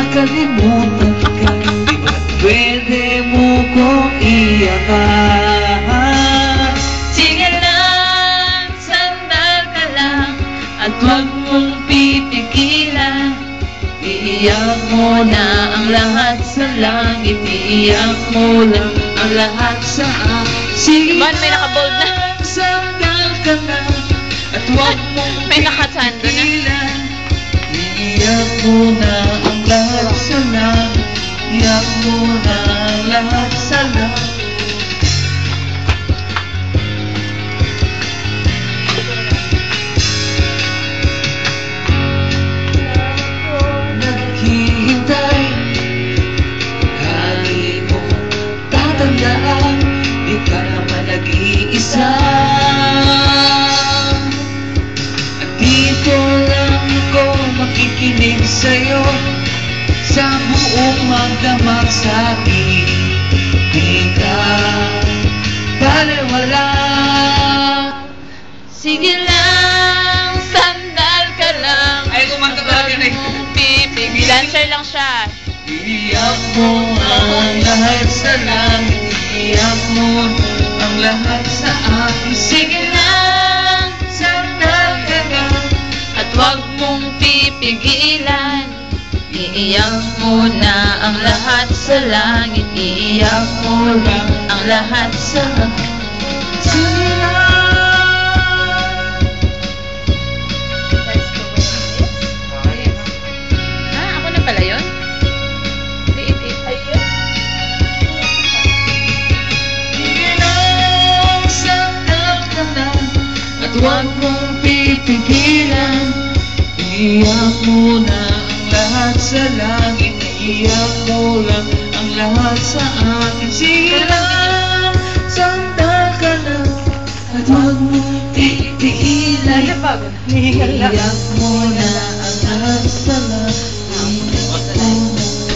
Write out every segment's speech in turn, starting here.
makalimutan ka. Di ba pwede mo kong iyakan? Sige lang, sandal ka lang, at huwag mong pipigilan. Iiyak mo na ang lahat sa langit, iiyak mo lang ang lahat sa akin. Sige Man, may nakabold na. sandal ka lang, at huwag mong May nakasando na. pipigilan. Iiyak mo na ang lahat sa langit, iiyak mo na ang lahat sa langit. Naghihintay, lagi mo tatandaan, di ka naman nag-iisa. At dito lang ako makikinig sa'yo, sa buong magdamag sa'kin. Di ka baliwala. Sige lang, sandal ka lang, Ay, kumanta talaga na ito. pipigilan. Dancer lang siya. Iiyak mo ang lahat sa langit, iiyak mo ang lahat sa akin. Sige lang, sandal ka lang, At huwag mong pipigilan. Iiyak mo na ang lahat sa langit, iiyak mo lang ang lahat sa langit. sige lang. Ah, ako na pala yun? Sige lang, sandal ka lang, at huwag mong pipigilan. Iiyak mo na ang lahat sa langit, iiyak mo lang ang lahat sa akin. Sige lang, sandal ka lang, at huwag mong pipigilan. Iiyak mo na ang lahat sa langit.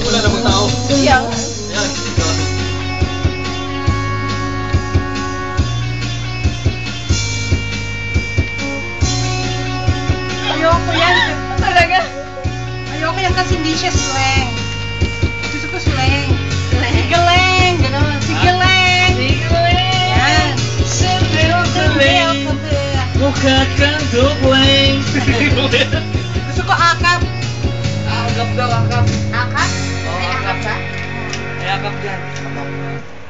Wala namang tao. Yan. Yan. Ayoko yan. Talaga? Ayoko yan kasi hindi siya swing. Gusto ko swing. Sige lang. Gano'n. Sige lang. Yan. Sandal ka lang, mukha kang dugweng. Gusto ko akap. Akap daw, akap. Akap? Oo, May akap. akap ka? Ay, akap yan. Akap.